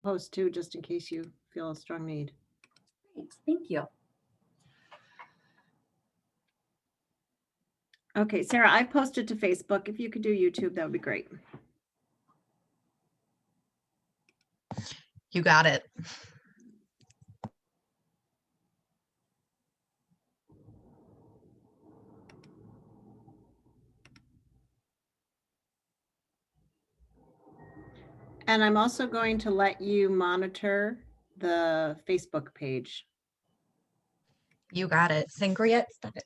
post too, just in case you feel a strong need. Great, thank you. Okay, Sarah, I posted to Facebook. If you could do YouTube, that would be great. You got it. And I'm also going to let you monitor the Facebook page. You got it. Sangria. Stop it.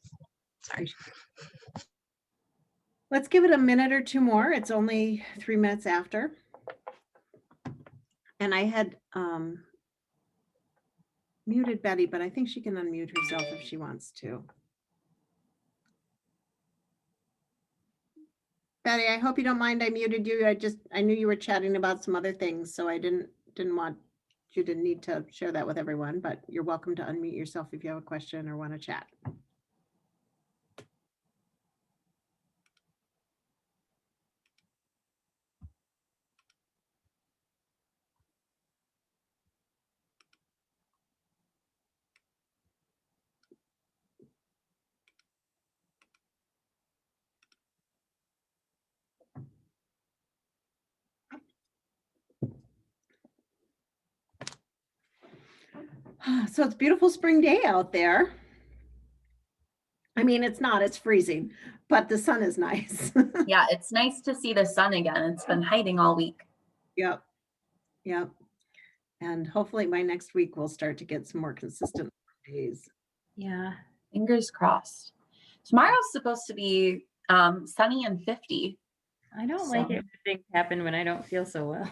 Sorry. Let's give it a minute or two more. It's only 3 minutes after. And I had muted Betty, but I think she can unmute herself if she wants to. Betty, I hope you don't mind I muted you. I knew you were chatting about some other things, so I didn't want you to need to share that with everyone, but you're welcome to unmute yourself if you have a question or want to chat. So it's a beautiful spring day out there. I mean, it's not, it's freezing, but the sun is nice. Yeah, it's nice to see the sun again. It's been hiding all week. Yep. Yep. And hopefully by next week, we'll start to get some more consistent days. Yeah, fingers crossed. Tomorrow's supposed to be sunny and 50. I don't like it when things happen when I don't feel so well.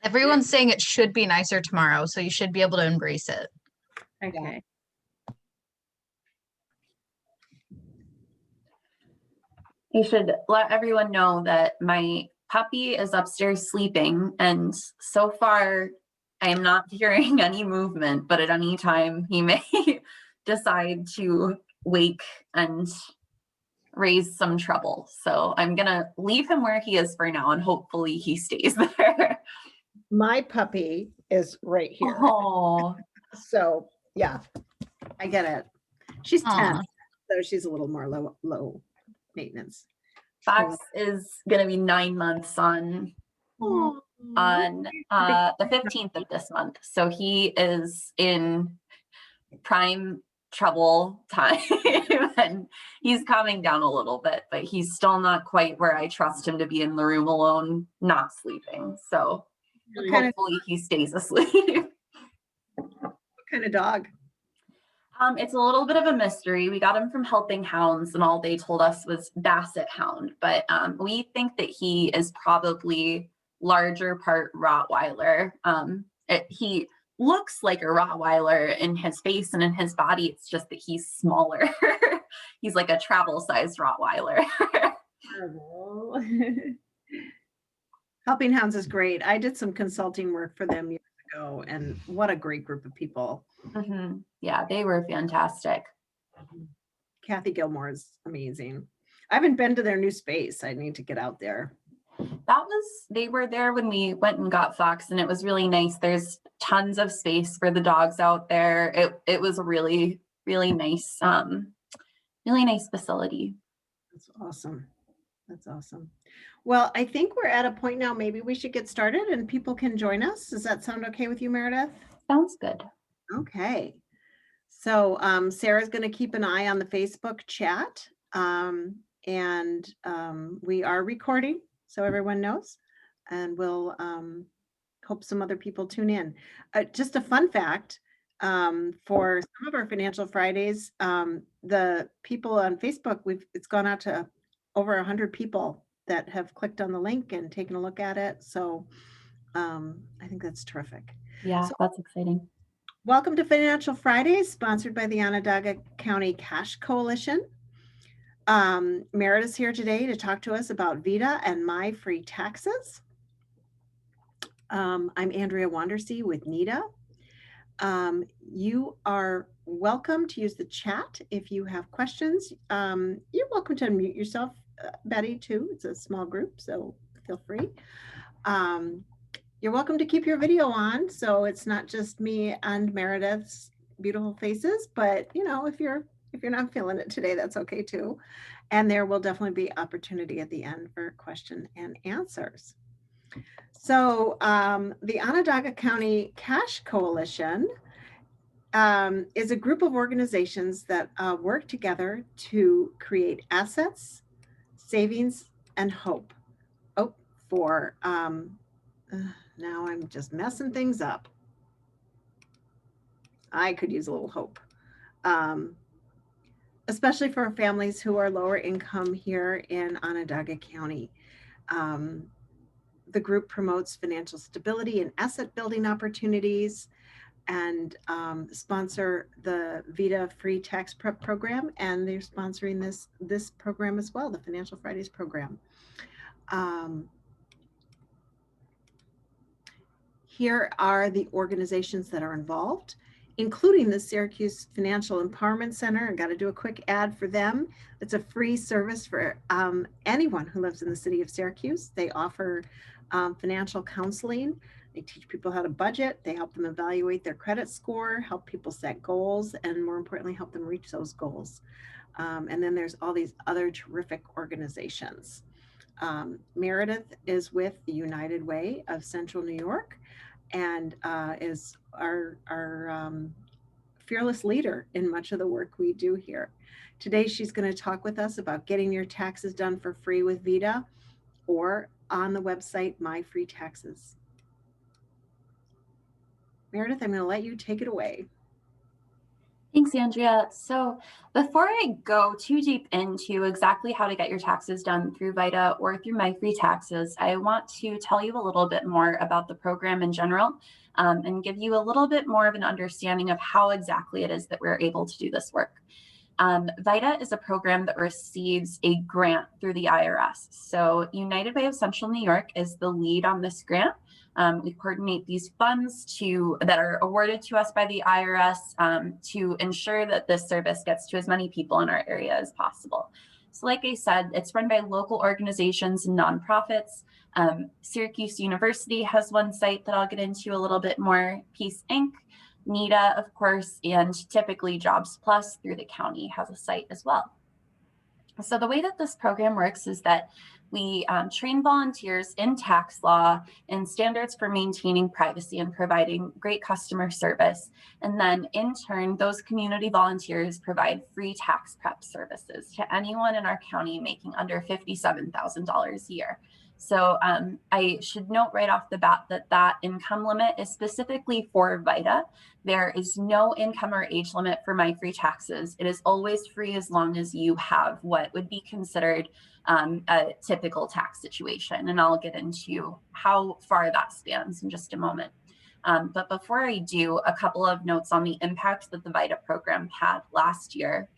Everyone's saying it should be nicer tomorrow, so you should be able to embrace it. Okay. You should let everyone know that my puppy is upstairs sleeping, and so far I am not hearing any movement, but at any time he may decide to wake and raise some trouble. So I'm gonna leave him where he is for now, and hopefully he stays there. My puppy is right here. Oh, So yeah, I get it. She's 10, Aw. so she's a little more low maintenance. Fox is gonna be 9 months on Oh, the 15th of this month. So he is in prime trouble time and he's calming down a little bit, but he's still not quite where I trust him to be in the room alone, not sleeping. So hopefully he stays asleep. What kind of dog? It's a little bit of a mystery. We got him from Helping Hounds, and all they told us was Basset Hound, but we think that he is probably larger part Rottweiler. He looks like a Rottweiler in his face and in his body. It's just that he's smaller. He's like a travel-sized Rottweiler. Helping Hounds is great. I did some consulting work for them years ago, and what a great group of people. Mm-hmm. Yeah, they were fantastic. Kathy Gilmore is amazing. I haven't been to their new space. I need to get out there. They were there when we went and got Fox, and it was really nice. There's tons of space for the dogs out there. It was a really, really nice facility. That's awesome. That's awesome. Well, I think we're at a point now, maybe we should get started and people can join us. Does that sound okay with you, Meredith? Sounds good. Okay. So Sarah's going to keep an eye on the Facebook chat, and we are recording, so everyone knows, and we'll hope some other people tune in. Just a fun fact, for some of our Financial Fridays, the people on Facebook, it's gone out to over 100 people that have clicked on the link and taken a look at it. So I think that's terrific. Yeah, so, that's exciting. Welcome to Financial Fridays, sponsored by the Onondaga County Cash Coalition. Meredith's here today to talk to us about VITA and My Free Taxes. I'm Andrea Wandersee with NITA. You are welcome to use the chat if you have questions. You're welcome to unmute yourself, Betty, too. It's a small group, so feel free. You're welcome to keep your video on, so it's not just me and Meredith's beautiful faces, but you know, if you're not feeling it today, that's okay too. And there will definitely be opportunity at the end for question and answers. So the Onondaga County Cash Coalition is a group of organizations that work together to create assets, savings, and hope. Oh, for now I'm just messing things up. I could use a little hope, especially for families who are lower income here in Onondaga County. The group promotes financial stability and asset building opportunities, and sponsor the VITA free tax prep program, and they're sponsoring this program as well, the Financial Fridays program. Here are the organizations that are involved, including the Syracuse Financial Empowerment Center. I got to do a quick ad for them. It's a free service for anyone who lives in the city of Syracuse. They offer financial counseling. They teach people how to budget. They help them evaluate their credit score, help people set goals, and more importantly, help them reach those goals. And then there's all these other terrific organizations. Meredith is with the United Way of Central New York, and is our fearless leader in much of the work we do here. Today, she's going to talk with us about getting your taxes done for free with VITA or on the website My Free Taxes. Meredith, I'm going to let you take it away. Thanks, Andrea. So before I go too deep into exactly how to get your taxes done through VITA or through My Free Taxes, I want to tell you a little bit more about the program in general, and give you a little bit more of an understanding of how exactly it is that we're able to do this work. VITA is a program that receives a grant through the IRS. So United Way of Central New York is the lead on this grant. We coordinate these funds that are awarded to us by the IRS to ensure that this service gets to as many people in our area as possible. So like I said, it's run by local organizations and nonprofits. Syracuse University has one site that I'll get into a little bit more, Peace Inc., NITA, of course, and typically Jobs Plus through the county has a site as well. So the way that this program works is that we train volunteers in tax law and standards for maintaining privacy and providing great customer service. And then in turn, those community volunteers provide free tax prep services to anyone in our county making under $57,000 a year. So I should note right off the bat that that income limit is specifically for VITA. There is no income or age limit for My Free Taxes. It is always free as long as you have what would be considered a typical tax situation. And I'll get into how far that spans in just a moment. But before I do, a couple of notes on the impact that the VITA program had last year.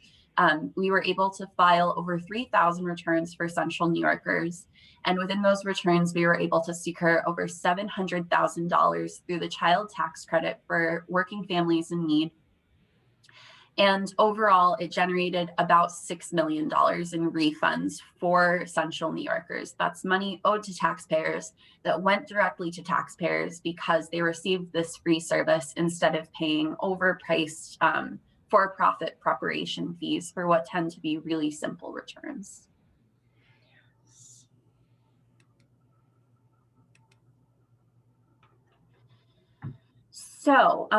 We were able to file over 3,000 returns for Central New Yorkers. And within those returns, we were able to secure over $700,000 through the child tax credit for working families in need. And overall, it generated about $6 million in refunds for Central New Yorkers. That's money owed to taxpayers that went directly to taxpayers because they received this free service instead of paying overpriced for-profit preparation fees for what tend to be really simple returns. So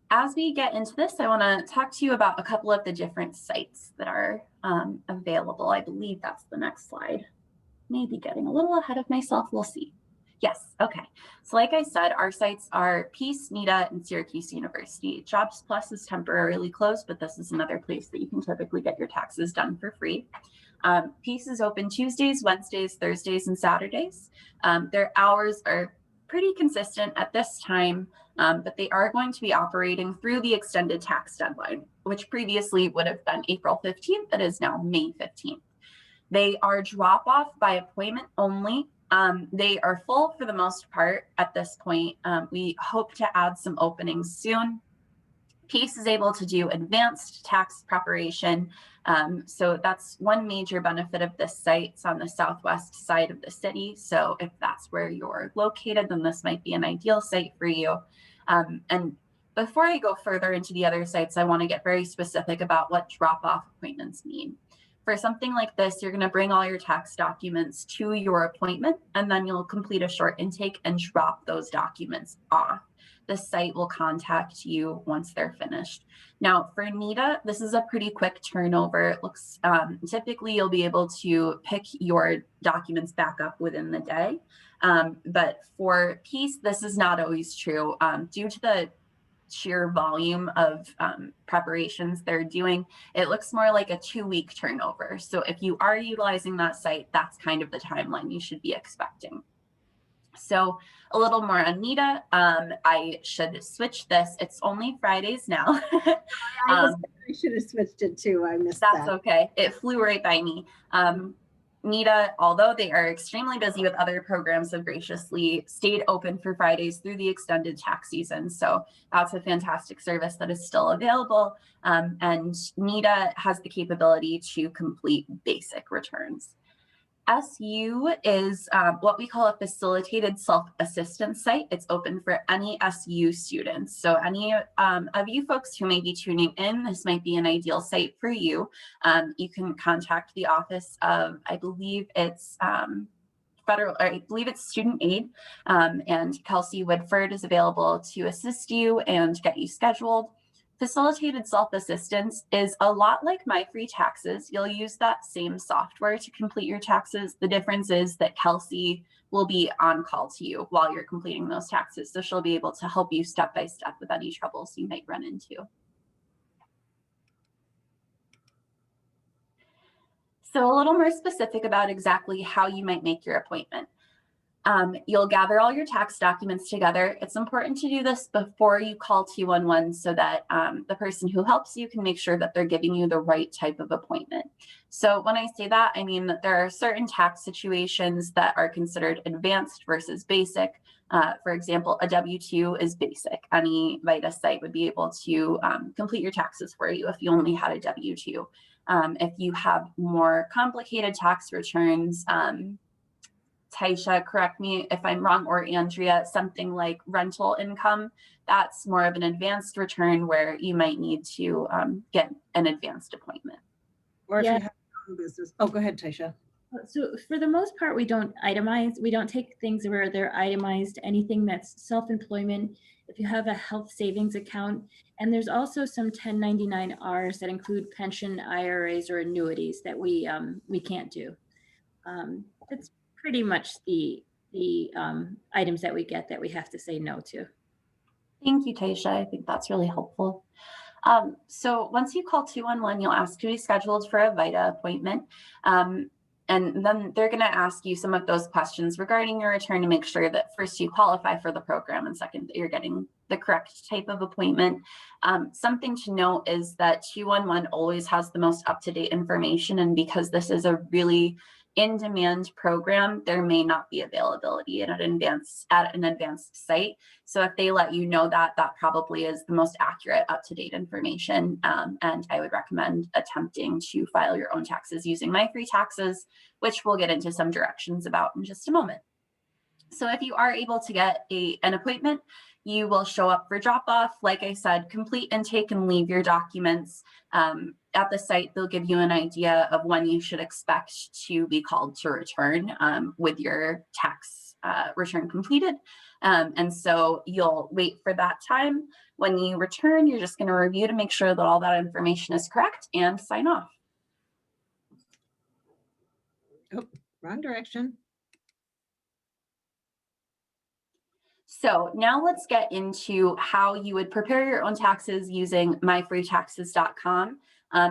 as we get into this, I want to talk to you about a couple of the different sites that are available. I believe that's the next slide. Maybe getting a little ahead of myself, we'll see. Yes, okay. So like I said, our sites are Peace, NITA, and Syracuse University. Jobs Plus is temporarily closed, but this is another place that you can typically get your taxes done for free. Peace is open Tuesdays, Wednesdays, Thursdays, and Saturdays. Their hours are pretty consistent at this time, but they are going to be operating through the extended tax deadline, which previously would have been April 15th, that is now May 15th. They are drop-off by appointment only. They are full for the most part at this point. We hope to add some openings soon. PEACE is able to do advanced tax preparation. So that's one major benefit of this site. It's on the southwest side of the city. So if that's where you're located, then this might be an ideal site for you. And before I go further into the other sites, I want to get very specific about what drop-off appointments mean. For something like this, you're going to bring all your tax documents to your appointment, and then you'll complete a short intake and drop those documents off. The site will contact you once they're finished. Now for NETA, this is a pretty quick turnover. It looks, typically you'll be able to pick your documents back up within the day. But for PEACE, this is not always true due to the sheer volume of preparations they're doing. It looks more like a 2-week turnover. So if you are utilizing that site, that's kind of the timeline you should be expecting. So a little more on NETA. I should switch this. It's only Fridays now. I should have switched it too. I missed That's that. okay. It flew right by me. NETA, although they are extremely busy with other programs, have graciously stayed open for Fridays through the extended tax season. So that's a fantastic service that is still available. And NETA has the capability to complete basic returns. SU is what we call a facilitated self-assistance site. It's open for any SU students. So any of you folks who may be tuning in, this might be an ideal site for you. You can contact the office of, I believe it's student aid, and Kelsey Woodford is available to assist you and get you scheduled. Facilitated self-assistance is a lot like My Free Taxes. You'll use that same software to complete your taxes. The difference is that Kelsey will be on call to you while you're completing those taxes. So she'll be able to help you step by step with any troubles you might run into. So a little more specific about exactly how you might make your appointment. You'll gather all your tax documents together. It's important to do this before you call 211 so that the person who helps you can make sure that they're giving you the right type of appointment. So when I say that, I mean that there are certain tax situations that are considered advanced versus basic. For example, a W-2 is basic. Any VITA site would be able to complete your taxes for you if you only had a W-2. If you have more complicated tax returns, Taisha, correct me if I'm wrong, or Andrea, something like rental income, that's more of an advanced return where you might need to get an advanced appointment. Or if you have your own business. Oh, go ahead, Taisha. So for the most part, we don't itemize. We don't take things where they're itemized, anything that's self-employment. If you have a health savings account, and there's also some 1099-Rs that include pension, IRAs, or annuities that we can't do. That's pretty much the items that we get that we have to say no to. Thank you, Taisha. I think that's really helpful. So once you call 211, you'll ask to be scheduled for a VITA appointment. And then they're going to ask you some of those questions regarding your return to make sure that first you qualify for the program and second that you're getting the correct type of appointment. Something to note is that 211 always has the most up-to-date information, and because this is a really in-demand program, there may not be availability at an advanced site. So if they let you know that, that probably is the most accurate, up-to-date information. And I would recommend attempting to file your own taxes using My Free Taxes, which we'll get into some directions about in just a moment. So if you are able to get an appointment, you will show up for drop-off. Like I said, complete intake and leave your documents. At the site, they'll give you an idea of when you should expect to be called to return with your tax return completed. And so you'll wait for that time. When you return, you're just going to review to make sure that all that information is correct and sign off. Oh, wrong direction. So now let's get into how you would prepare your own taxes using myfreetaxes.com.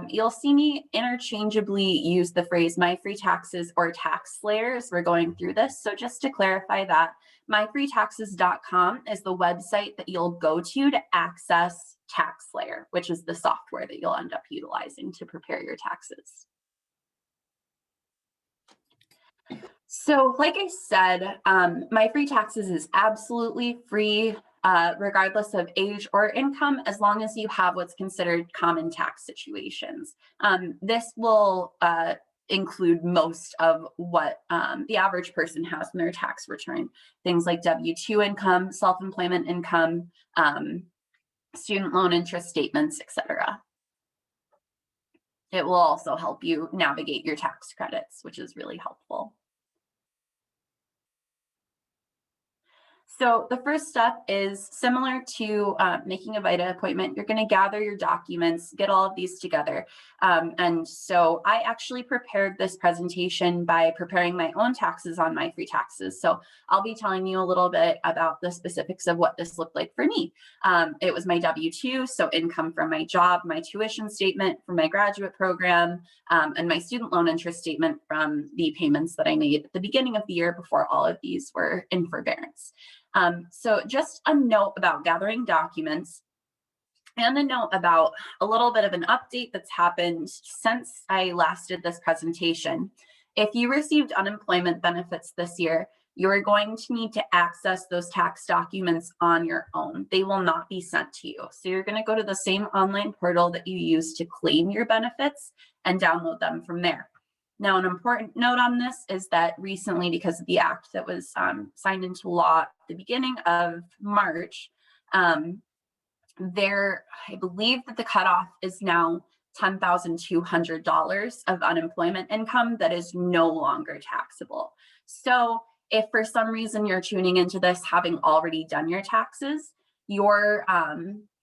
You'll see me interchangeably use the phrase myfreetaxes or TaxSlayer as we're going through this. So just to clarify that, myfreetaxes.com is the website that you'll go to access TaxSlayer, which is the software that you'll end up utilizing to prepare your taxes. So like I said, My Free Taxes is absolutely free. regardless of age or income, as long as you have what's considered common tax situations. This will include most of what the average person has in their tax return. Things like W-2 income, self-employment income, student loan interest statements, etc. It will also help you navigate your tax credits, which is really helpful. So the first step is similar to making a VITA appointment. You're going to gather your documents, get all of these together. And so I actually prepared this presentation by preparing my own taxes on My Free Taxes. So I'll be telling you a little bit about the specifics of what this looked like for me. It was my W-2, so income from my job, my tuition statement from my graduate program, and my student loan interest statement from the payments that I made at the beginning of the year before all of these were in forbearance. So just a note about gathering documents and a note about a little bit of an update that's happened since I last did this presentation. If you received unemployment benefits this year, you're going to need to access those tax documents on your own. They will not be sent to you. So you're going to go to the same online portal that you use to claim your benefits and download them from there. Now, an important note on this is that recently, because of the act that was signed into law at the beginning of March, I believe that the cutoff is now $10,200 of unemployment income that is no longer taxable. So if for some reason you're tuning into this having already done your taxes, your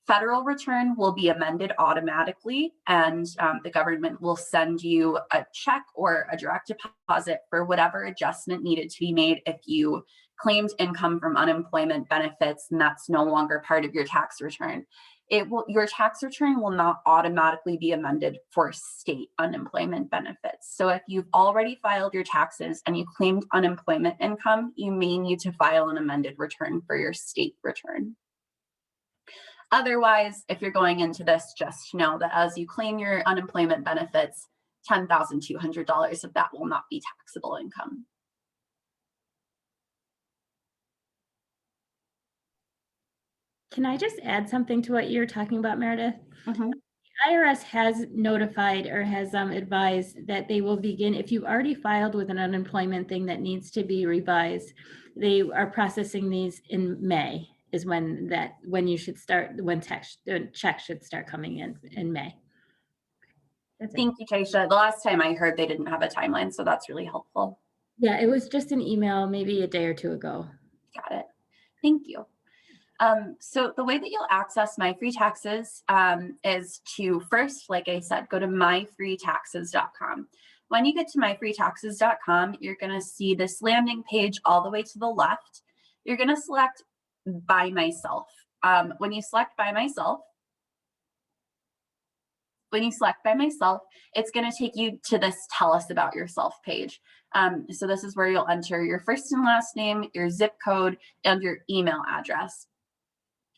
federal return will be amended automatically, and the government will send you a check or a direct deposit for whatever adjustment needed to be made if you claimed income from unemployment benefits and that's no longer part of your tax return. Your tax return will not automatically be amended for state unemployment benefits. So if you've already filed your taxes and you claimed unemployment income, you may need to file an amended return for your state return. Otherwise, if you're going into this, just know that as you claim your unemployment benefits, $10,200 of that will not be taxable income. Can I just add something to what you're talking about, Meredith? Mm-hmm. The IRS has notified or has advised that they will begin, if you've already filed with an unemployment thing that needs to be revised, they are processing these in May. Is when you should start, when the check should start coming in May. That's it. Thank you, Taisha. The last time I heard they didn't have a timeline, so that's really helpful. Yeah, it was just an email maybe a day or two ago. Got it. Thank you. So the way that you'll access My Free Taxes is to first, like I said, go to myfreetaxes.com. When you get to myfreetaxes.com, you're going to see this landing page all the way to the left. You're going to select By Myself. When you select By Myself, it's going to take you to this Tell Us About Yourself page. So this is where you'll enter your first and last name, your zip code, and your email address.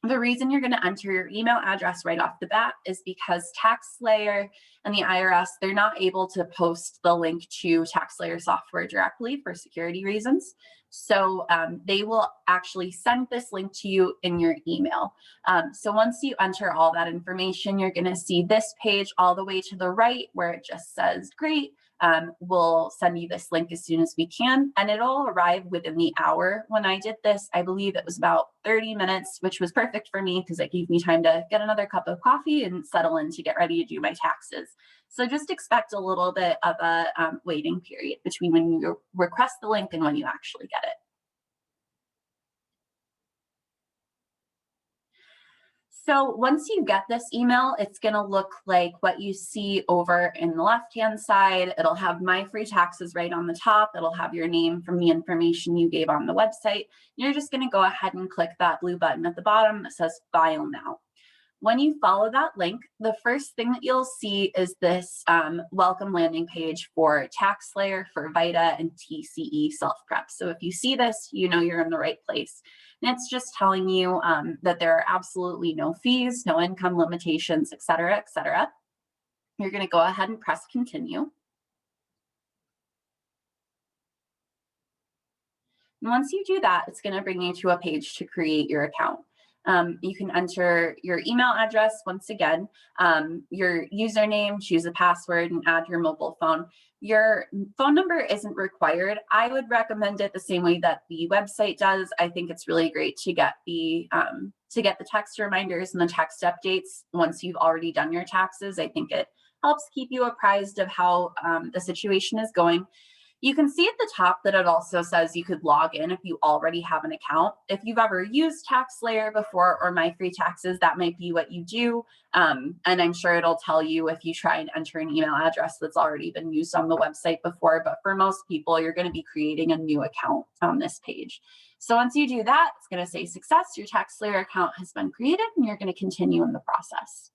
The reason you're going to enter your email address right off the bat is because TaxSlayer and the IRS, they're not able to post the link to TaxSlayer software directly for security reasons. So they will actually send this link to you in your email. So once you enter all that information, you're going to see this page all the way to the right where it just says, great. We'll send you this link as soon as we can, and it'll arrive within the hour. When I did this, I believe it was about 30 minutes, which was perfect for me because it gave me time to get another cup of coffee and settle in to get ready to do my taxes. So just expect a little bit of a waiting period between when you request the link and when you actually get it. So once you get this email, it's going to look like what you see over in the left-hand side. It'll have My Free Taxes right on the top. It'll have your name from the information you gave on the website. You're just going to go ahead and click that blue button at the bottom that says File Now. When you follow that link, the first thing that you'll see is this welcome landing page for TaxSlayer, for VITA, and TCE self-prep. So if you see this, you know you're in the right place. And it's just telling you that there are absolutely no fees, no income limitations, et cetera, et cetera. You're going to go ahead and press continue. And once you do that, it's going to bring you to a page to create your account. You can enter your email address once again, your username, choose a password, and add your mobile phone. Your phone number isn't required. I would recommend it the same way that the website does. I think it's really great to get the text reminders and the text updates once you've already done your taxes. I think it helps keep you apprised of how the situation is going. You can see at the top that it also says you could log in if you already have an account. If you've ever used TaxSlayer before or My Free Taxes, that might be what you do. And I'm sure it'll tell you if you try and enter an email address that's already been used on the website before. But for most people, you're going to be creating a new account on this page. So once you do that, it's going to say success. Your TaxSlayer account has been created, and you're going to continue in the process.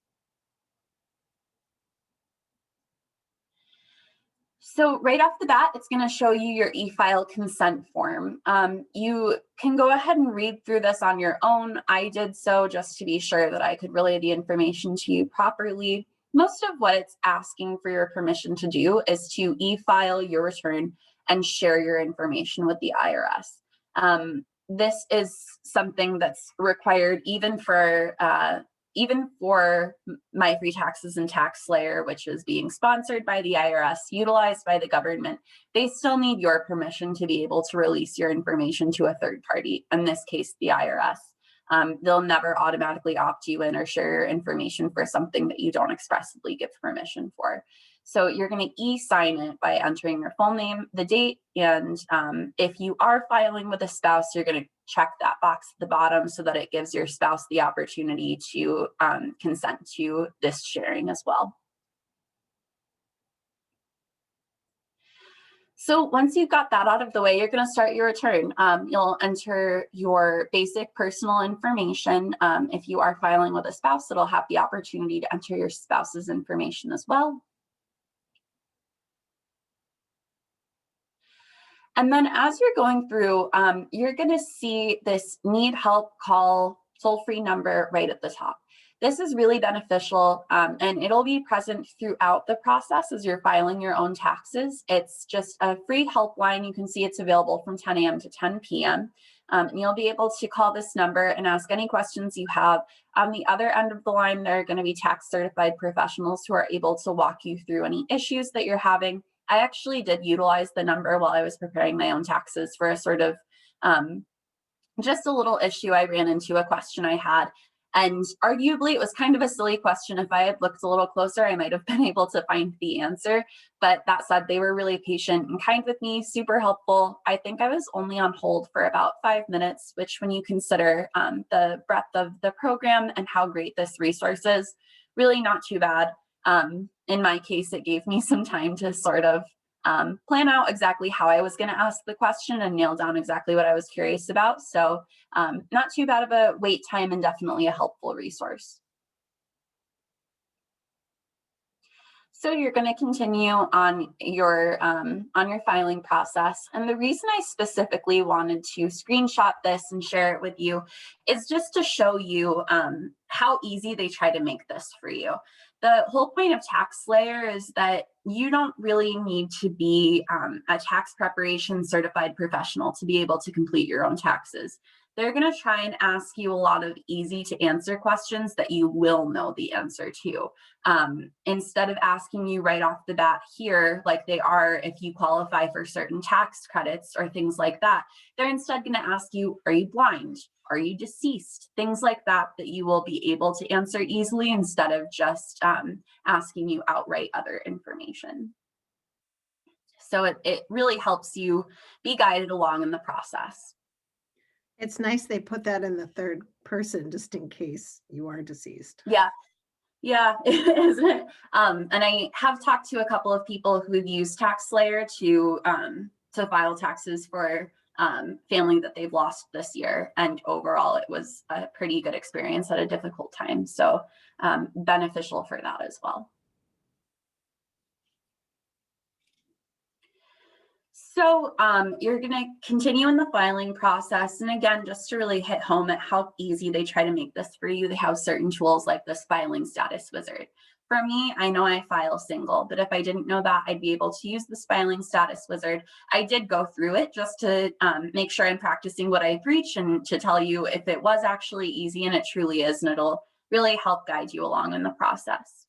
So right off the bat, it's going to show you your e-file consent form. You can go ahead and read through this on your own. I did so just to be sure that I could relay the information to you properly. Most of what it's asking for your permission to do is to e-file your return and share your information with the IRS. This is something that's required even for My Free Taxes and TaxSlayer, which is being sponsored by the IRS, utilized by the government. They still need your permission to be able to release your information to a third party, in this case, the IRS. They'll never automatically opt you in or share your information for something that you don't expressly give permission for. So you're going to e-sign it by entering your full name, the date, and if you are filing with a spouse, you're going to check that box at the bottom so that it gives your spouse the opportunity to consent to this sharing as well. So once you've got that out of the way, you're going to start your return. You'll enter your basic personal information. If you are filing with a spouse, it'll have the opportunity to enter your spouse's information as well. And then as you're going through, you're going to see this need help call toll-free number right at the top. This is really beneficial, and it'll be present throughout the process as you're filing your own taxes. It's just a free helpline. You can see it's available from 10 a.m. to 10 p.m. And you'll be able to call this number and ask any questions you have. On the other end of the line, there are going to be tax certified professionals who are able to walk you through any issues that you're having. I actually did utilize the number while I was preparing my own taxes for a sort of just a little issue I ran into, a question I had. And arguably, it was kind of a silly question. If I had looked a little closer, I might have been able to find the answer. But that said, they were really patient and kind with me, super helpful. I think I was only on hold for about 5 minutes, which when you consider the breadth of the program and how great this resource is, really not too bad. In my case, it gave me some time to sort of plan out exactly how I was going to ask the question and nail down exactly what I was curious about. So not too bad of a wait time and definitely a helpful resource. So you're going to continue on your filing process. And the reason I specifically wanted to screenshot this and share it with you is just to show you how easy they try to make this for you. The whole point of TaxSlayer is that you don't really need to be a tax preparation certified professional to be able to complete your own taxes. They're going to try and ask you a lot of easy to answer questions that you will know the answer to. Instead of asking you right off the bat here, like they are if you qualify for certain tax credits or things like that, they're instead going to ask you, are you blind? Are you deceased? Things like that that you will be able to answer easily instead of just asking you outright other information. So it really helps you be guided along in the process. It's nice they put that in the third person just in case you are deceased. Yeah. Yeah, isn't it? And I have talked to a couple of people who've used TaxSlayer to file taxes for family that they've lost this year. And overall, it was a pretty good experience at a difficult time. So beneficial for that as well. So you're going to continue in the filing process. And again, just to really hit home at how easy they try to make this for you, they have certain tools like this filing status wizard. For me, I know I file single, but if I didn't know that, I'd be able to use this filing status wizard. I did go through it just to make sure I'm practicing what I preach and to tell you if it was actually easy, and it truly is, and it'll really help guide you along in the process.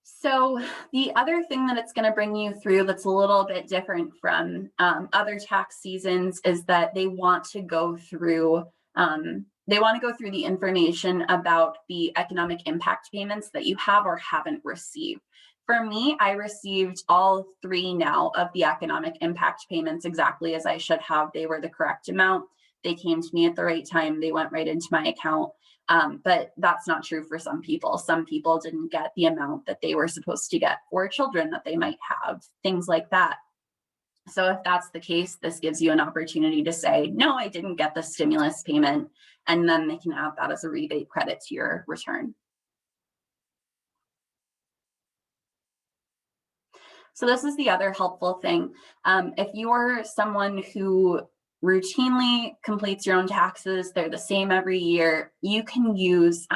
So the other thing that it's going to bring you through that's a little bit different from other tax seasons is that they want to go through the information about the economic impact payments that you have or haven't received. For me, I received all 3 now of the economic impact payments exactly as I should have. They were the correct amount. They came to me at the right time. They went right into my account. But that's not true for some people. Some people didn't get the amount that they were supposed to get for children that they might have, things like that. So if that's the case, this gives you an opportunity to say, no, I didn't get the stimulus payment, and then they can add that as a rebate credit to your return. So this is the other helpful thing. If you're someone who routinely completes your own taxes, they're the same every year, you can use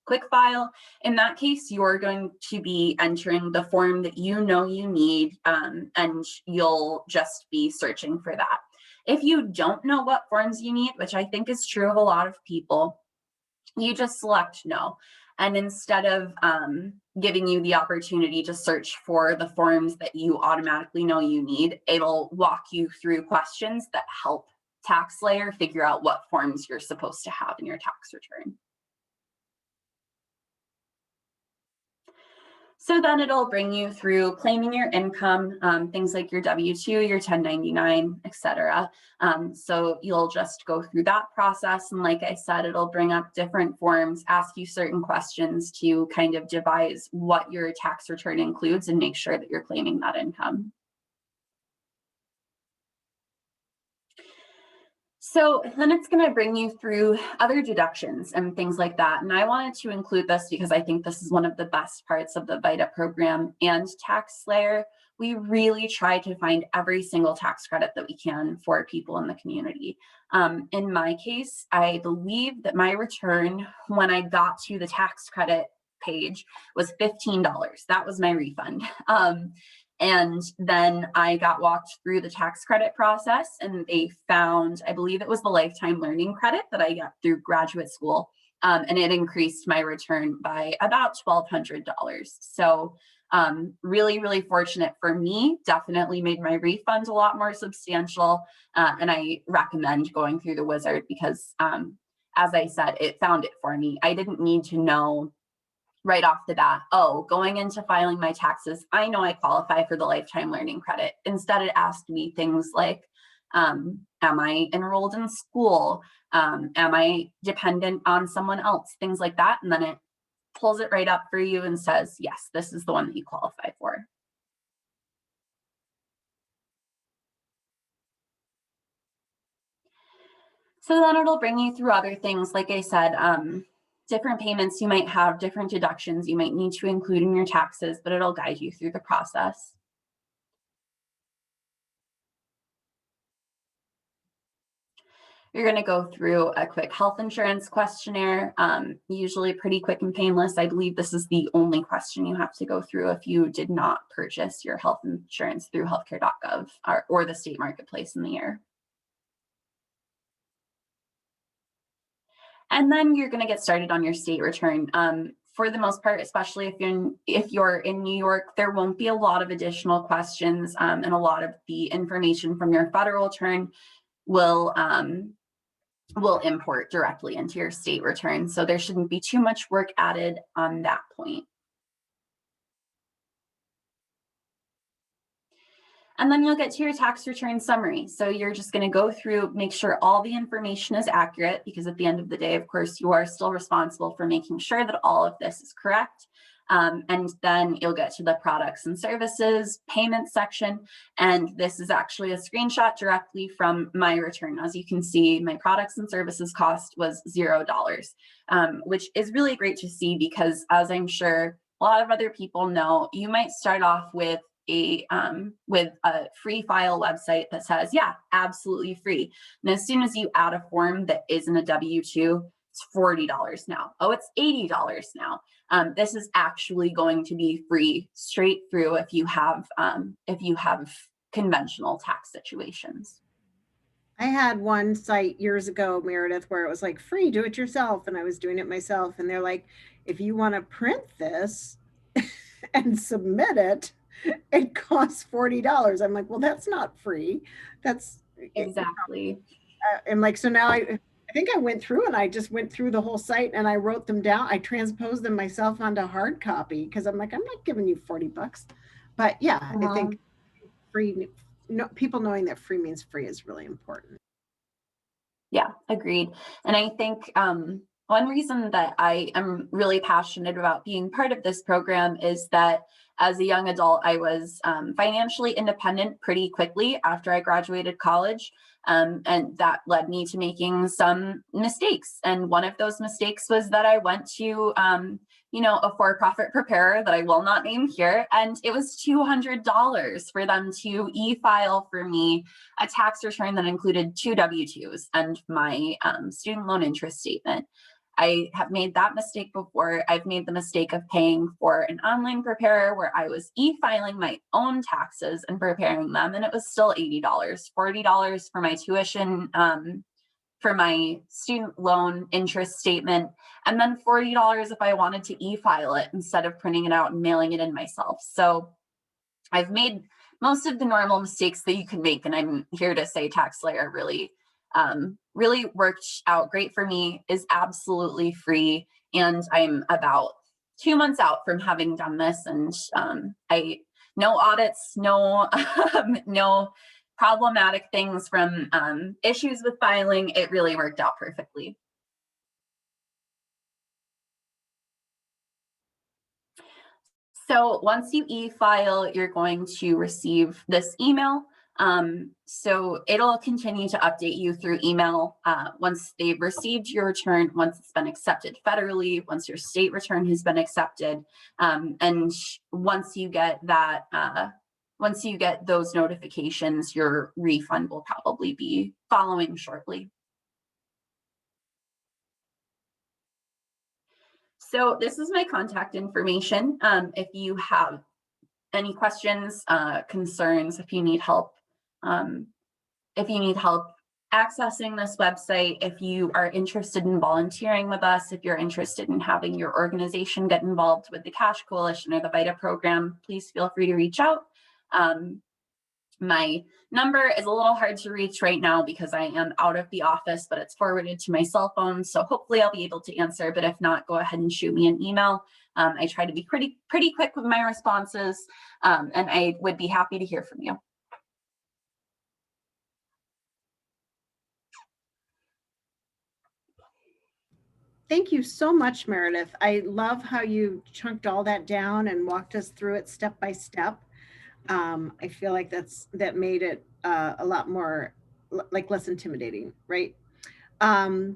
QuickFile. In that case, you're going to be entering the form that you know you need, and you'll just be searching for that. If you don't know what forms you need, which I think is true of a lot of people, you just select no. And instead of giving you the opportunity to search for the forms that you automatically know you need, it'll walk you through questions that help TaxSlayer figure out what forms you're supposed to have in your tax return. So then it'll bring you through claiming your income, things like your W-2, your 1099, etc. So you'll just go through that process. And like I said, it'll bring up different forms, ask you certain questions to kind of devise what your tax return includes and make sure that you're claiming that income. So then it's going to bring you through other deductions and things like that. And I wanted to include this because I think this is one of the best parts of the VITA program and TaxSlayer. We really try to find every single tax credit that we can for people in the community. In my case, I believe that my return when I got to the tax credit page was $15. That was my refund. And then I got walked through the tax credit process, and they found, I believe it was the lifetime learning credit that I got through graduate school. And it increased my return by about $1,200. So really, really fortunate for me, definitely made my refund a lot more substantial. And I recommend going through the wizard because, as I said, it found it for me. I didn't need to know right off the bat, oh, going into filing my taxes, I know I qualify for the lifetime learning credit. Instead, it asked me things like, am I enrolled in school? Am I dependent on someone else? Things like that. And then it pulls it right up for you and says, yes, this is the one that you qualify for. So then it'll bring you through other things. Like I said, different payments you might have, different deductions you might need to include in your taxes, but it'll guide you through the process. You're going to go through a quick health insurance questionnaire, usually pretty quick and painless. I believe this is the only question you have to go through if you did not purchase your health insurance through healthcare.gov or the state marketplace in the year. And then you're going to get started on your state return. For the most part, especially if you're in New York, there won't be a lot of additional questions, and a lot of the information from your federal return will import directly into your state return. So there shouldn't be too much work added on that point. And then you'll get to your tax return summary. So you're just going to go through, make sure all the information is accurate, because at the end of the day, of course, you are still responsible for making sure that all of this is correct. And then you'll get to the products and services payment section. And this is actually a screenshot directly from my return. As you can see, my products and services cost was $0, which is really great to see because, as I'm sure a lot of other people know, you might start off with a free file website that says, yeah, absolutely free. And as soon as you add a form that isn't a W-2, it's $40 now. Oh, it's $80 now. This is actually going to be free straight through if you have conventional tax situations. I had one site years ago, Meredith, where it was like free, do it yourself. And I was doing it myself. And they're like, if you want to print this and submit it, it costs $40. I'm like, well, that's not free. That's Exactly. and like, so now I think I went through and I just went through the whole site and I wrote them down. I transposed them myself onto hard copy because I'm like, I'm not giving you $40. But yeah, I think free, people knowing that free means free is really important. Yeah, agreed. And I think one reason that I am really passionate about being part of this program is that as a young adult, I was financially independent pretty quickly after I graduated college. And that led me to making some mistakes. And one of those mistakes was that I went to, a for-profit preparer that I will not name here. And it was $200 for them to e-file for me a tax return that included 2 W-2s and my student loan interest statement. I have made that mistake before. I've made the mistake of paying for an online preparer where I was e-filing my own taxes and preparing them, and it was still $80, $40 for my tuition, for my student loan interest statement, and then $40 if I wanted to e-file it instead of printing it out and mailing it in myself. So I've made most of the normal mistakes that you can make, and I'm here to say TaxSlayer really worked out great for me, is absolutely free. And I'm about 2 months out from having done this. And no audits, no problematic things from issues with filing. It really worked out perfectly. So once you e-file, you're going to receive this email. So it'll continue to update you through email once they've received your return, once it's been accepted federally, once your state return has been accepted. And once you get that, once you get those notifications, your refund will probably be following shortly. So this is my contact information. If you have any questions, concerns, if you need help accessing this website, if you are interested in volunteering with us, if you're interested in having your organization get involved with the Cash Coalition or the VITA program, please feel free to reach out. My number is a little hard to reach right now because I am out of the office, but it's forwarded to my cell phone. So hopefully I'll be able to answer, but if not, go ahead and shoot me an email. I try to be pretty quick with my responses, and I would be happy to hear from you. Thank you so much, Meredith. I love how you chunked all that down and walked us through it step by step. I feel like that made it a lot more less intimidating, right? I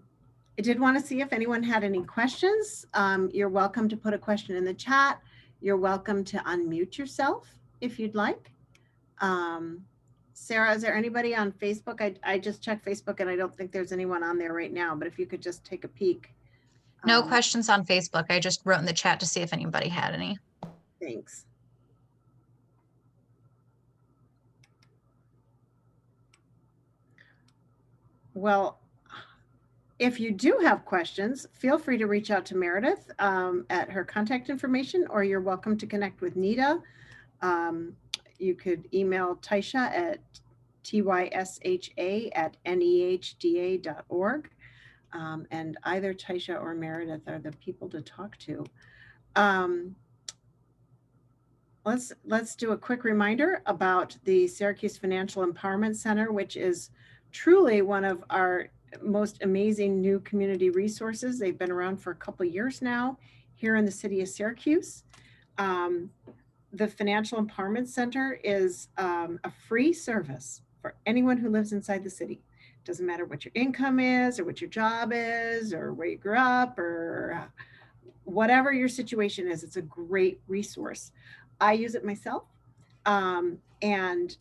did want to see if anyone had any questions. You're welcome to put a question in the chat. You're welcome to unmute yourself if you'd like. Sarah, is there anybody on Facebook? I just checked Facebook and I don't think there's anyone on there right now, but if you could just take a peek. No questions on Facebook. I just wrote in the chat to see if anybody had any. Thanks. Well, if you do have questions, feel free to reach out to Meredith at her contact information, or you're welcome to connect with Nita. You could email Taisha at tysha@nehda.org. And either Taisha or Meredith are the people to talk to. Let's do a quick reminder about the Syracuse Financial Empowerment Center, which is truly one of our most amazing new community resources. They've been around for a couple of years now here in the city of Syracuse. The Financial Empowerment Center is a free service for anyone who lives inside the city. Doesn't matter what your income is or what your job is or where you grew up or whatever your situation is, it's a great resource. I use it myself. And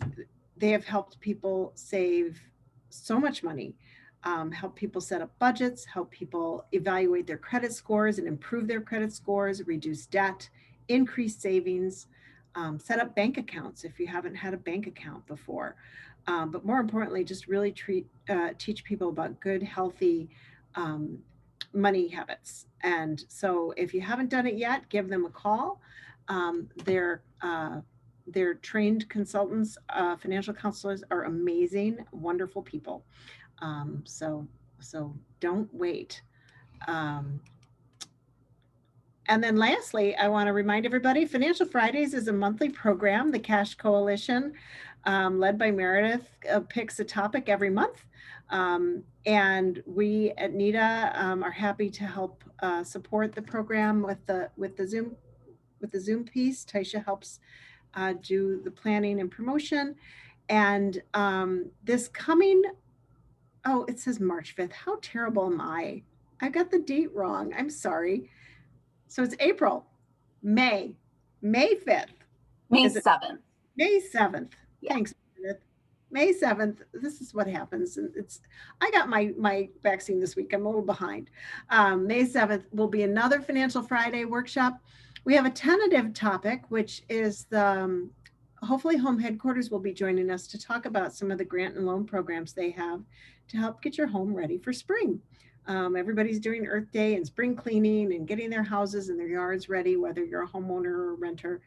they have helped people save so much money, help people set up budgets, help people evaluate their credit scores and improve their credit scores, reduce debt, increase savings, set up bank accounts if you haven't had a bank account before. But more importantly, just really teach people about good, healthy money habits. And so if you haven't done it yet, give them a call. They're trained consultants, financial counselors are amazing, wonderful people. So don't wait. And then lastly, I want to remind everybody, Financial Fridays is a monthly program. The Cash Coalition, led by Meredith, picks a topic every month. And we at NITA are happy to help support the program with the Zoom piece. Taisha helps do the planning and promotion. And this coming, oh, it says March 5th. How terrible am I? I got the date wrong. I'm sorry. So it's May 5th. May Is it- 7th. May 7th. Yeah. Thanks, Meredith. May 7th. This is what happens. I got my vaccine this week. I'm a little behind. May 7th will be another Financial Friday workshop. We have a tentative topic, which is hopefully Home Headquarters will be joining us to talk about some of the grant and loan programs they have to help get your home ready for spring. Everybody's doing Earth Day and spring cleaning and getting their houses and their yards ready, whether you're a homeowner or a renter.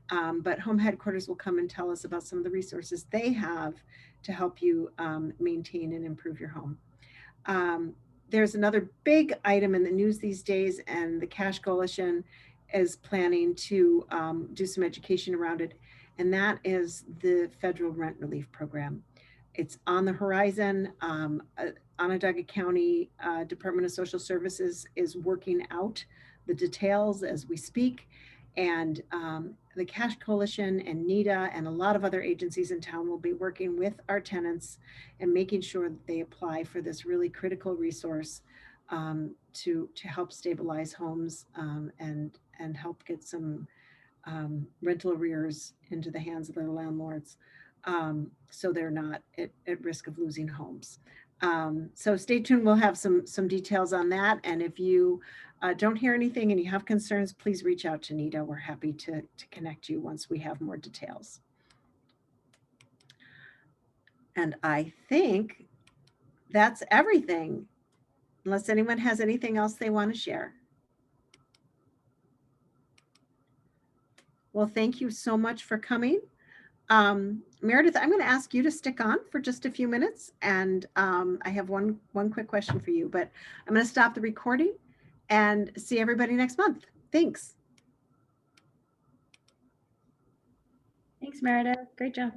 But Home Headquarters will come and tell us about some of the resources they have to help you maintain and improve your home. There's another big item in the news these days, and the Cash Coalition is planning to do some education around it, and that is the federal rent relief program. It's on the horizon. Onondaga County Department of Social Services is working out the details as we speak. And the Cash Coalition and NITA and a lot of other agencies in town will be working with our tenants and making sure that they apply for this really critical resource to help stabilize homes and help get some rental arrears into the hands of their landlords, so they're not at risk of losing homes. So stay tuned. We'll have some details on that. And if you don't hear anything and you have concerns, please reach out to NITA. We're happy to connect you once we have more details. And I think that's everything, unless anyone has anything else they want to share. Well, thank you so much for coming. Meredith, I'm going to ask you to stick on for just a few minutes, and I have one quick question for you, but I'm going to stop the recording and see everybody next month. Thanks. Thanks, Meredith. Great job.